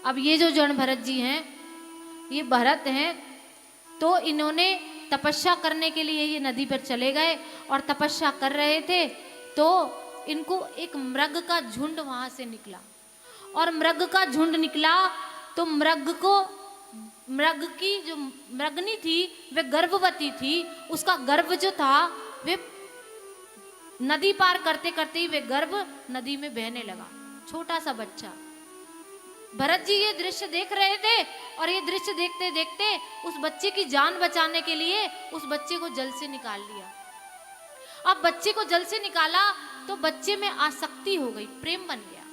अब ये जो जन भरत जी हैं, ये भरत हैं, तो इन्होंने तपस्या करने के लिए ये नदी पर चले गए और तपस्या कर रहे थे, तो इनको एक मृग का झुंड वहां से निकला। और मृग का झुंड निकला तो मृग की जो मृगनी थी वे गर्भवती थी। उसका गर्भ जो था वे नदी पार करते करते ही वे गर्भ नदी में बहने लगा, छोटा सा बच्चा। भरत जी ये दृश्य देख रहे थे और ये दृश्य देखते देखते उस बच्चे की जान बचाने के लिए उस बच्चे को जल से निकाल लिया। अब बच्चे को जल से निकाला तो बच्चे में आसक्ति हो गई, प्रेम बन गया।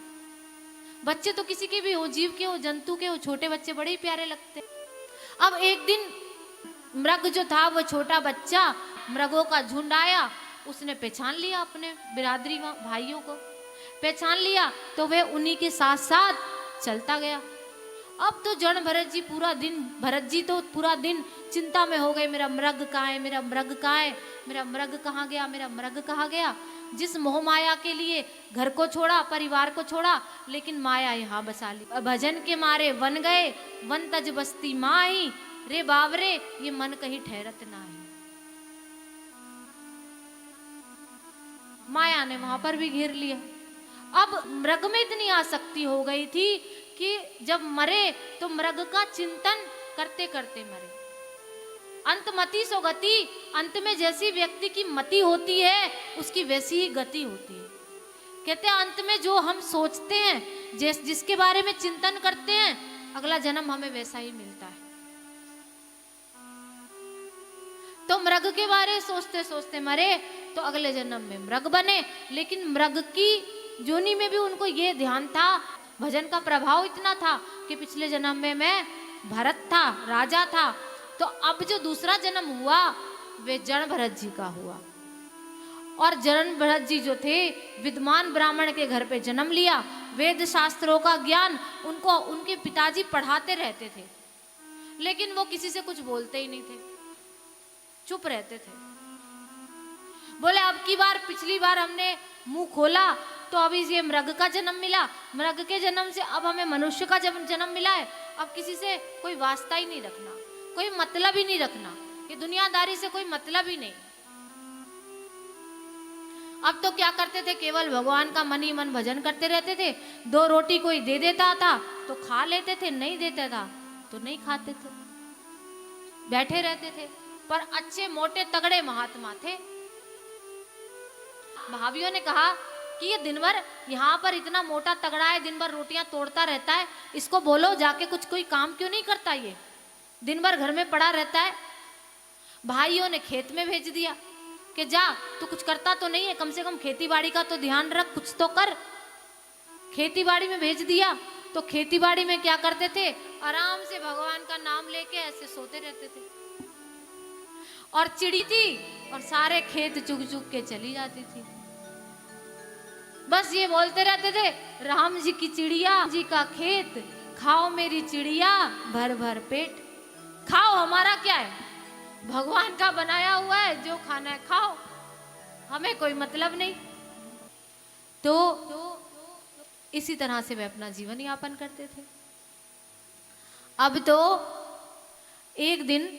बच्चे तो किसी के भी हो, जीव के हो, जंतु के हो, छोटे बच्चे बड़े ही प्यारे लगते। अब एक दिन मृग जो था वो छोटा बच्चा, मृगों का झुंड आया, उसने पहचान लिया अपने बिरादरी भाइयों को, पहचान लिया तो वह उन्हीं के साथ साथ चलता गया। अब तो जन भरत जी पूरा दिन चिंता में हो गए, मेरा मृग कहाँ है, मेरा मृग कहाँ है, मेरा मृग कहाँ गया, मेरा मृग कहाँ गया। जिस मोह माया के लिए घर को छोड़ा, परिवार को छोड़ा, लेकिन माया यहाँ बसा ली। भजन के मारे वन गए, वन तज बस्ती माही, रे बावरे ये मन कहीं ठहरत नाही। माया ने वहां पर भी घेर लिया। अब मृग में इतनी आसक्ति हो गई थी कि जब मरे तो मृग का चिंतन करते करते मरे। अंतमति सो गति, अंत में जैसी व्यक्ति की मति होती है उसकी वैसी ही गति होती है। कहते हैं अंत में जो हम सोचते हैं, जिसके बारे में चिंतन करते हैं, अगला जन्म हमें वैसा ही मिलता है। तो मृग के बारे सोचते सोचते मरे तो अगले जन्म में मृग बने। लेकिन मृग की जोनी में भी उनको ये ध्यान था, भजन का प्रभाव इतना था कि पिछले जन्म में मैं भरत था, राजा था। तो अब जो दूसरा जन्म हुआ वे जन भरत जी का हुआ। और जन भरत जी जो थे विद्वान ब्राह्मण के घर पे जन्म लिया। वेद शास्त्रों का ज्ञान उनको उनके पिताजी पढ़ाते रहते थे, लेकिन वो किसी से कुछ बोलते ही नहीं थे, चुप रहते थे। बोले अब की बार, पिछली बार हमने मुंह खोला तो अभी ये मृग का जन्म मिला, मृग के जन्म से अब हमें मनुष्य का जन्म मिला है। अब किसी से कोई वास्ता ही नहीं रखना, कोई मतलब ही नहीं रखना, ये दुनियादारी से कोई मतलब ही नहीं। अब तो क्या करते थे, केवल भगवान का मन ही मन भजन करते रहते थे। 2 रोटी कोई दे देता था तो खा लेते थे, नहीं देता था तो नहीं खाते थे, बैठे रहते थे। पर अच्छे मोटे तगड़े महात्मा थे। भाभियों ने कहा कि ये दिन भर यहाँ पर इतना मोटा तगड़ा है, दिन भर रोटियां तोड़ता रहता है, इसको बोलो जाके कुछ कोई काम क्यों नहीं करता, ये दिन भर घर में पड़ा रहता है। भाइयों ने खेत में भेज दिया कि जा, तू कुछ करता तो नहीं है, कम से कम खेती बाड़ी का तो ध्यान रख, कुछ तो कर। खेती बाड़ी में भेज दिया तो खेती बाड़ी में क्या करते थे, आराम से भगवान का नाम लेके ऐसे सोते रहते थे। और चिड़ी थी और सारे खेत चुग चुग के चली जाती थी। बस ये बोलते रहते थे, राम जी की चिड़िया जी का खेत, खाओ मेरी चिड़िया भर भर पेट। खाओ, हमारा क्या है, भगवान का बनाया हुआ है, जो खाना है खाओ, हमें कोई मतलब नहीं। तो इसी तरह से वे अपना जीवन यापन करते थे। अब तो एक दिन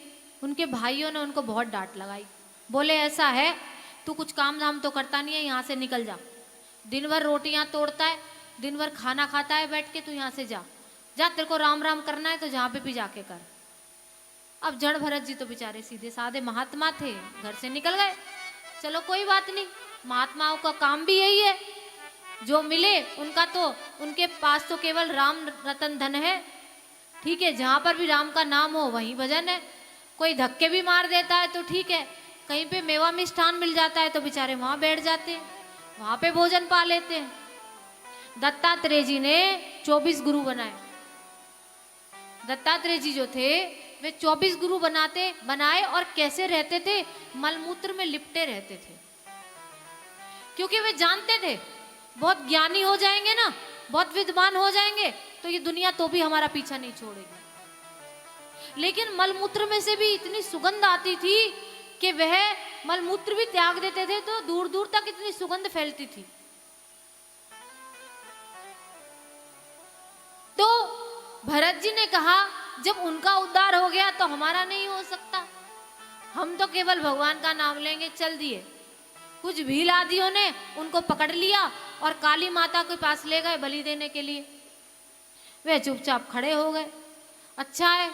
उनके भाइयों ने उनको बहुत डांट लगाई। बोले ऐसा है, तू कुछ काम धाम तो करता नहीं है, यहाँ से निकल जा। दिन भर रोटियां तोड़ता है, दिन भर खाना खाता है बैठ के, तू यहाँ से जा, जा, तेरे को राम राम करना है तो जहाँ पे भी जाके कर। अब जड़ भरत जी तो बेचारे सीधे साधे महात्मा थे, घर से निकल गए। चलो कोई बात नहीं, महात्माओं का काम भी यही है, जो मिले उनका तो, उनके पास तो केवल राम रतन धन है। ठीक है, जहाँ पर भी राम का नाम हो वहीं भजन है। कोई धक्के भी मार देता है तो ठीक है, कहीं पे मेवा मिष्ठान मिल जाता है तो बेचारे वहां बैठ जाते हैं, वहां पे भोजन पा लेते हैं। दत्तात्रेय जी ने 24 गुरु बनाए। दत्तात्रेय जी जो थे वे 24 गुरु बनाए और कैसे रहते थे, मलमूत्र में लिपटे रहते थे। क्योंकि वे जानते थे बहुत ज्ञानी हो जाएंगे ना, बहुत विद्वान हो जाएंगे तो ये दुनिया तो भी हमारा पीछा नहीं छोड़ेगी। लेकिन मलमूत्र में से भी इतनी सुगंध आती थी कि वह मलमूत्र भी त्याग देते थे तो दूर दूर तक इतनी सुगंध फैलती थी। तो भरत जी ने कहा जब उनका उद्धार हो गया तो हमारा नहीं हो सकता, हम तो केवल भगवान का नाम लेंगे। चल दिए। कुछ भील आदियों ने उनको पकड़ लिया और काली माता के पास ले गए बलि देने के लिए। वे चुपचाप खड़े हो गए। अच्छा है,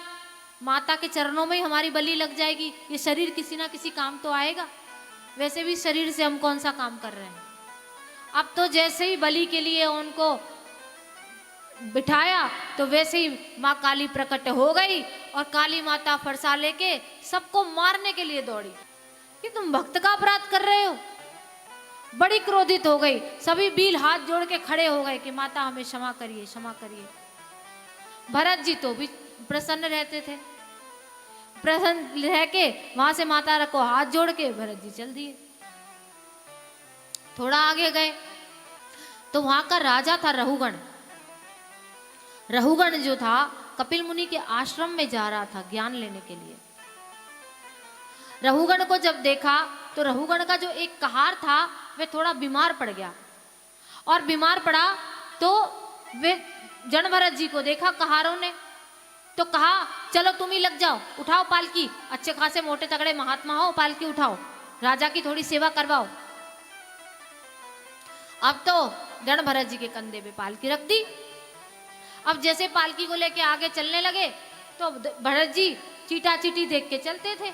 माता के चरणों में ही हमारी बलि लग जाएगी, ये शरीर किसी ना किसी काम तो आएगा। वैसे भी शरीर से हम कौन सा काम कर रहे हैं। अब तो जैसे ही बलि के लिए उनको बिठाया तो वैसे ही माँ काली प्रकट हो गई और काली माता फरसा लेके सबको मारने के लिए दौड़ी कि तुम भक्त का अपराध कर रहे हो। बड़ी क्रोधित हो गई। सभी बील हाथ जोड़ के खड़े हो गए कि माता हमें क्षमा करिए, क्षमा करिए। भरत जी तो भी प्रसन्न रहते थे। प्रसन्न रह के वहां से माता को हाथ जोड़ के भरत जी चल दिए। थोड़ा आगे गए तो वहां का राजा था रहुगण। रहुगण जो था कपिल मुनि के आश्रम में जा रहा था ज्ञान लेने के लिए। रहुगण को जब देखा तो रहुगण का जो एक कहार था वे थोड़ा बीमार पड़ गया, और बीमार पड़ा तो वे जन भरत जी को देखा कहारों ने, तो कहा चलो तुम ही लग जाओ, उठाओ पालकी, अच्छे खासे मोटे तगड़े महात्मा हो, पालकी उठाओ, राजा की थोड़ी सेवा करवाओ। अब तो जन भरत जी के कंधे पे पालकी रख दी। अब जैसे पालकी को लेके आगे चलने लगे तो भरत जी चीटा चीटी देख के चलते थे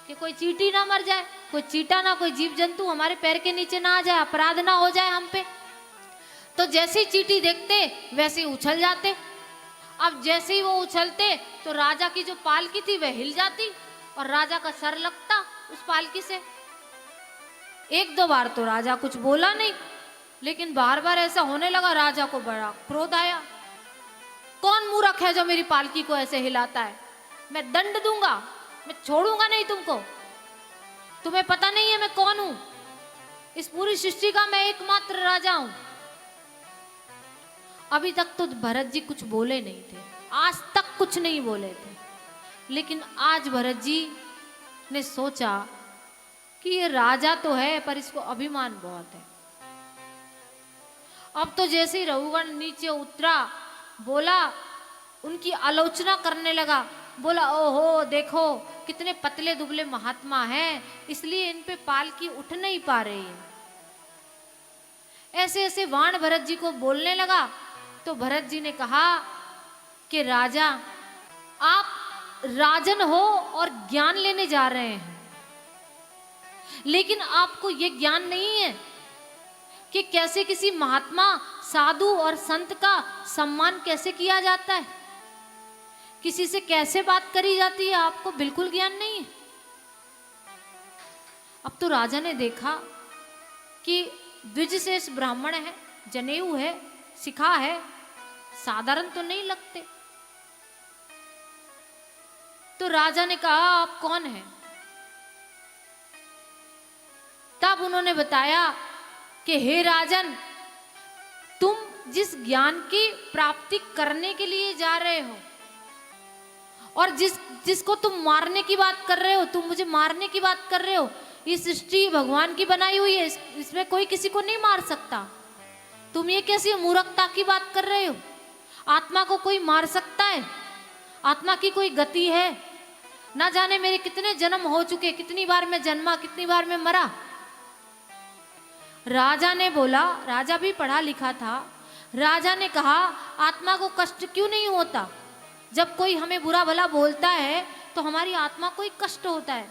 कि कोई चीटी ना मर जाए, कोई चीटा ना, कोई जीव जंतु हमारे पैर के नीचे ना आ जाए, अपराध ना हो जाए हम पे। तो जैसे ही चीटी देखते वैसे ही उछल जाते। अब जैसे ही वो उछलते तो राजा की जो पालकी थी वह हिल जाती और राजा का सर लगता उस पालकी से। एक दो बार तो राजा कुछ बोला नहीं, लेकिन बार बार ऐसा होने लगा। राजा को बड़ा क्रोध आया। कौन मूर्ख है जो मेरी पालकी को ऐसे हिलाता है? मैं दंड दूंगा, मैं छोड़ूंगा नहीं तुमको। तुम्हें पता नहीं है मैं कौन हूं? इस पूरी सृष्टि का मैं एकमात्र राजा हूं। अभी तक तो भरत जी कुछ बोले नहीं थे, आज तक कुछ नहीं बोले थे, लेकिन आज भरत जी ने सोचा कि ये राजा तो है पर इसको अभिमान बहुत है। अब तो जैसे ही रघुगण नीचे उतरा, बोला, उनकी आलोचना करने लगा। बोला ओहो देखो कितने पतले दुबले महात्मा हैं, इसलिए इन पे पालकी उठ नहीं पा रही है। ऐसे ऐसे वाण भरत जी को बोलने लगा। तो भरत जी ने कहा कि राजा, आप राजन हो और ज्ञान लेने जा रहे हैं, लेकिन आपको यह ज्ञान नहीं है कि कैसे किसी महात्मा, साधु और संत का सम्मान कैसे किया जाता है, किसी से कैसे बात करी जाती है, आपको बिल्कुल ज्ञान नहीं है। अब तो राजा ने देखा कि द्विजशेष ब्राह्मण है, जनेऊ है, सिखा है, साधारण तो नहीं लगते। तो राजा ने कहा आप कौन हैं? तब उन्होंने बताया कि हे राजन, तुम जिस ज्ञान की प्राप्ति करने के लिए जा रहे हो और जिसको तुम मारने की बात कर रहे हो, तुम मुझे मारने की बात कर रहे हो, ये सृष्टि भगवान की बनाई हुई है, इसमें कोई किसी को नहीं मार सकता। तुम ये कैसी मूर्खता की बात कर रहे हो? आत्मा को कोई मार सकता है? आत्मा की कोई गति है? ना जाने मेरे कितने जन्म हो चुके, कितनी बार मैं जन्मा, कितनी बार मैं मरा। राजा ने बोला, राजा भी पढ़ा लिखा था, राजा ने कहा आत्मा को कष्ट क्यों नहीं होता? जब कोई हमें बुरा भला बोलता है तो हमारी आत्मा को कष्ट होता है,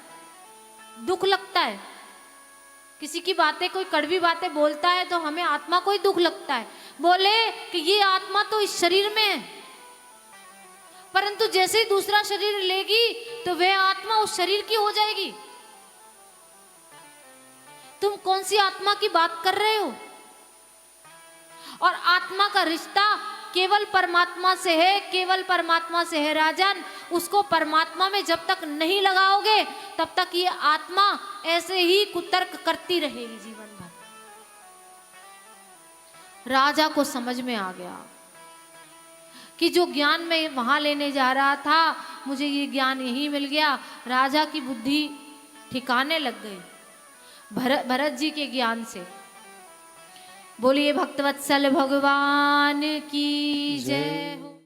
दुख लगता है। किसी की बातें, कोई कड़वी बातें बोलता है तो हमें आत्मा को ही दुख लगता है। बोले कि ये आत्मा तो इस शरीर में है, परंतु जैसे ही दूसरा शरीर लेगी तो वह आत्मा उस शरीर की हो जाएगी। तुम कौन सी आत्मा की बात कर रहे हो? और आत्मा का रिश्ता केवल परमात्मा से है, केवल परमात्मा से है राजन। उसको परमात्मा में जब तक नहीं लगाओगे तब तक ये आत्मा ऐसे ही कुतर्क करती रहेगी जीवन भर। राजा को समझ में आ गया कि जो ज्ञान मैं वहां लेने जा रहा था, मुझे ये ज्ञान यही मिल गया। राजा की बुद्धि ठिकाने लग गई भरत जी के ज्ञान से। बोलिए भक्तवत्सल भगवान की जय हो।